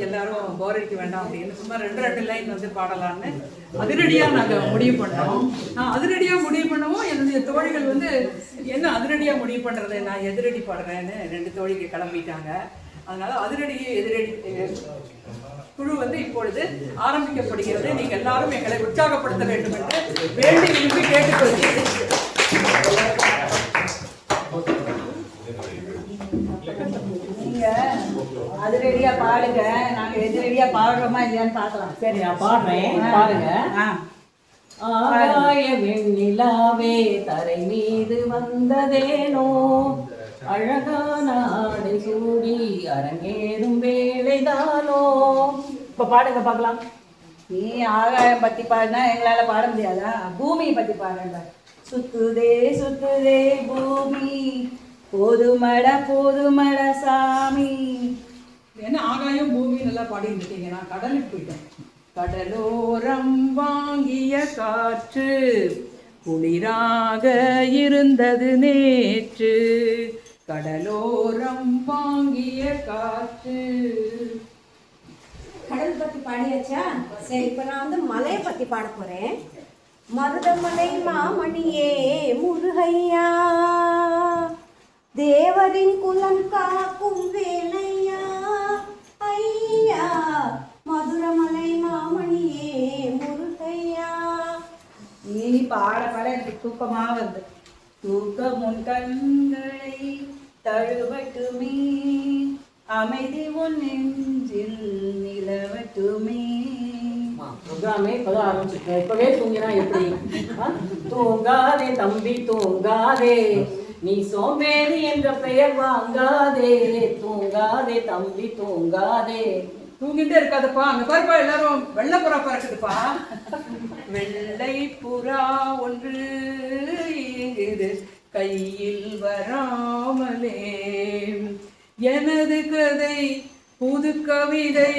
எல்லாரும் போர் அடிக்க வேண்டாம் அப்படின்னு சும்மா ரெண்டு லைன் வந்து பாடலான்னு அதிரடியாக நாங்கள் முடிவு பண்ணோம். அதிரடியாக முடிவு பண்ணவும் என்னுடைய தோழிகள் வந்து என்ன அதிரடியாக முடிவு பண்ணுறது, நான் எதிரடி பாடுறேன்னு 2 தோழிகள் கிளம்பிட்டாங்க. அதனால எதிரடி குழு வந்து இப்பொழுது ஆரம்பிக்கப்படுகிறது. நீங்கள் எல்லாரும் எங்களை உற்சாகப்படுத்த வேண்டும் என்று வேண்டி விரும்பி கேட்டுக்கொள்கிறேன். அதிரடியா பாடுங்க, நாங்க எதிரடியா பாடுறோமா இல்லையான்னு பார்க்கலாம். சரி, நான் பாடுறேன், பாருங்க. ஆகாய வெண்ணிலாவே தரை மீது வந்ததேனோ, அழகான ஆடை சூடி அரங்கேறும் வேலைதானோ. இப்ப பாடுங்க பார்க்கலாம். நீ ஆகாயம் பத்தி பாடினா எங்களால பாட முடியாதா? பூமியை பத்தி பாடுங்க. சுத்துதே சுத்துதே பூமி, போதுமட சாமி. ஏன்னா ஆகாயம் பூமி நல்லா பாடிட்டு இருக்கீங்க. நான் கடலுக்கு போயிட்டேன். கடலோரம் வாங்கிய காற்று குளிராக இருந்தது நேற்று, கடலோரம் வாங்கிய காற்று. கடல் பத்தி பாடியாச்சா? சரி, இப்ப நான் வந்து மலையை பத்தி பாட போறேன். மருதமலை மாமணியே முருகையா, தேவரின் குலம் காக்கும் வேலையா ஐயா, மதுரமலை மாமணியே முருகையா. நீ பாட எனக்கு தூக்கமா வந்து தூக்கம் உன் கண்களை தழுவட்டுமே, அமைதி உன் நெஞ்சில் நிலவட்டுமே. ப்ரோக்ராமே இப்பதான் ஆரம்பிச்சிருக்கேன். இப்பவே தூங்கினா எப்படி? தூங்காதே தம்பி தூங்காதே, நீ சோம்பேறி என்ற பெயர் வாங்காதே, தூங்காதே தம்பி தூங்காதே. தூங்கிட்டே இருக்காதுப்பா. அங்க பாருப்பா, எல்லாரும் வெள்ளை புறா பறக்குதுப்பா. வெள்ளை புறா ஒன்று இயங்குது கையில் வராமலே, எனது கதை புது கவிதை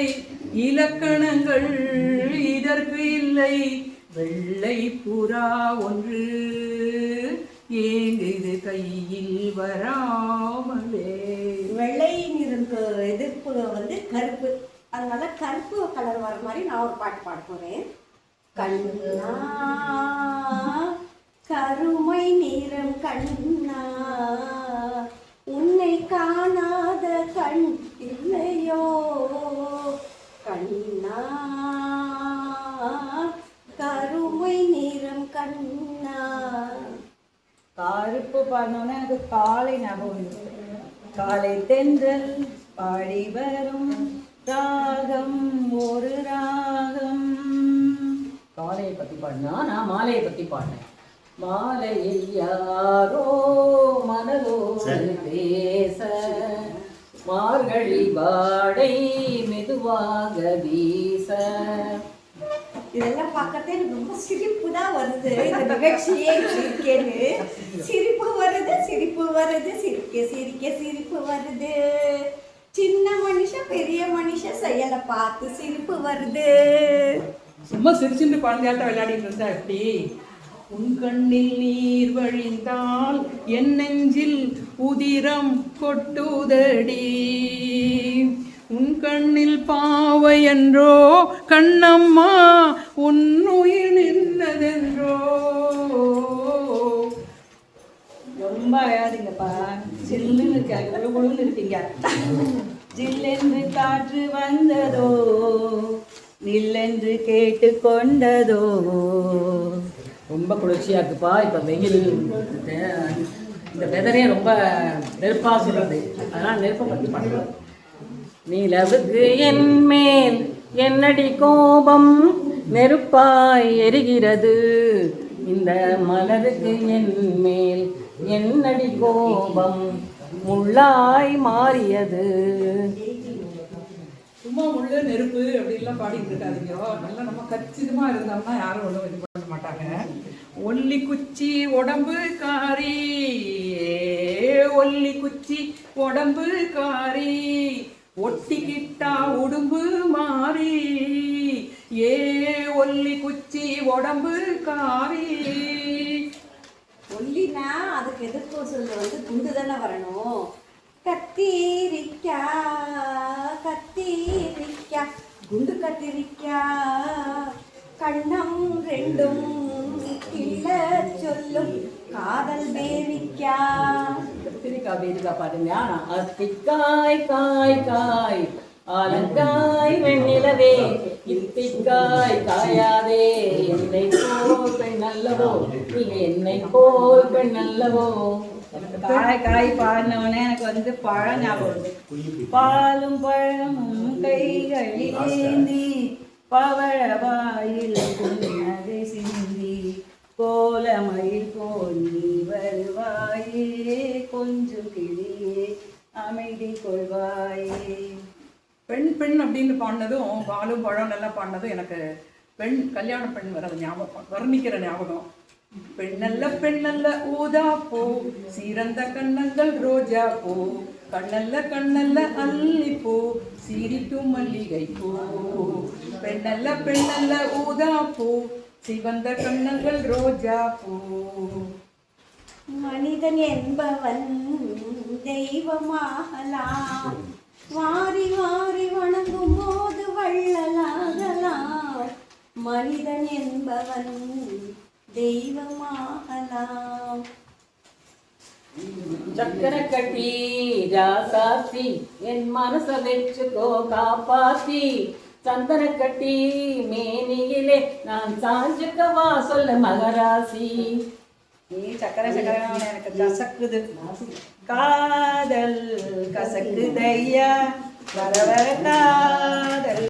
இலக்கணங்கள் இதற்கு இல்லை. வெள்ளை புறா ஒன்று ஏங்குது கையில் வராமலே. வெள்ளை நிறக்கு எதிர்ப்பு வந்து கருப்பு, அதனால கருப்பு கலர் வர மாதிரி நான் ஒரு பாட்டு பாட போறேன். கண்ணா கருமை நிறம் கண்ணா, உன்னை காணாத கண் இல்லையோ, கண்ணா கருமை நிறம் கண்ணா. கருப்பு பாடணும்னா எனக்கு காலை ஞாபகம். காலை தென்றல் பாடி வரும் ராகம் ஒரு ராகம். காலையை பத்தி பாடினா நான் மாலையை பத்தி பாடினேன். மாலையில் யாரோ மனதோடு பேச, மார்கழி வாடை மெதுவாக வீச. இதெல்லாம் பார்க்கறதே எனக்கு ரொம்ப சிரிப்பு தான் வருது. இந்த நிகழ்ச்சியே சிரிக்கேன்னு சிரிப்பு வருது சிரிக்க சிரிப்பு வருது. சின்ன மனுஷன் பெரிய மனுஷன் செயலை பார்த்து சிரிப்பு வருது. சும்மா சிரிச்சுட்டு குழந்தையாட்ட விளையாடிட்டு இருந்தா எப்படி? உன் கண்ணில் நீர் வழிந்தால் என் நெஞ்சில் உதிரம் கொட்டுதடி, உன் கண்ணில் பாவை என்றோ கண்ணம்மா உன் உயிர் நின்றதென்றோ. ரொம்ப அழாதீங்கப்பா, சில்லுன்னு இருக்காங்க, குழுன்னு இருக்கீங்க. ஜில்லென்று காற்று வந்ததோ, நில்லென்று கேட்டு கொண்டதோ. ரொம்ப குளிர்ச்சியா இருக்குப்பா. இப்ப வெயில், இந்த வெதரே ரொம்ப நெருப்பா சொல்றது, அதனால நெருப்பை பத்தி பண்ணுறோம். நிலவுக்கு என் மேல் என்னடி கோபம், நெருப்பாய் எரிகிறது. இந்த மலருக்கு என் மேல் என்னடி கோபம், முள்ளாய் மாறியது. சும்மா முள்ளு நெருப்பு அப்படின்லாம் பாடிட்டு இருக்காதீங்க. நல்லா நம்ம கச்சிதமா இருந்தோம்னா யாரும் ஒன்றும் இது பண்ண மாட்டாங்க. ஒல்லி குச்சி உடம்பு காரி, ஒல்லி குச்சி உடம்பு காரி, ஒட்டிக்கிட்டா உடும்பு மாறி, ஏ ஒல்லி குச்சி உடம்பு காரி. ஒல்லினா அதுக்கு எதிர்ப்பு சொல்ல வந்து குண்டு தானே வரணும். கத்தீரிக்கா கத்தீரிக்கா குண்டு கத்திரிக்காய் கண்ணம் ரெண்டும் கிள்ள சொல்லும் காதல் பேரிக்காய். கத்திரிக்காய் பேரிக்காய் பாருங்க. அத்திக்காய் காய் காய் ஆலங்காய் வெண்ணிலவே இத்திக்காய் காயாதே என்னை போல் பெண் அல்லவோ நீ என்னை போல் பெண் அல்லவோ. காய் காய் பாடினவனே எனக்கு வந்து பழம் ஞாபகம் வருது. பாலும் பழமும் கைகளில் ஏந்தி பவழ வாயில் புன்னகை சிந்தி கோலமயில் போல் நீ வருவாயே கொஞ்சம் கிளியே அமைதி கொள்வாயே. பெண் பெண் அப்படின்னு பாடினதும் பாலும் பழம் நல்லா பாடினதும் எனக்கு பெண் கல்யாண பெண் வர ஞாபகம், வர்ணிக்கிற ஞாபகம். பெண்ணல்ல ஊதா பூ சீரந்த கண்ணங்கள் ரோஜா பூ கண்ணல்ல அல்லிப்பூ சீரிக்கும் மல்லிகை பூ. பெண்ணல்ல ஊதா பூ சிவந்த கண்ணங்கள் ரோஜா பூ. மனிதன் என்பவன் தெய்வமாகலாம், வாரி வாரி வணங்கும் போது வள்ளலாகலாம். மனிதன் என்பவன் தெய்வமாகலாம். சக்கரை கட்டி ராசாத்தி என் மனச வச்சுக்கோ காப்பாத்தி சந்தன கட்டி மேனியிலே நான் சாஞ்சுக்கவா சொல்ல மகராசி. நீ சக்கரை சக்கரை எனக்கு கசக்குது காதல் கசக்குதையா வர வர காதல்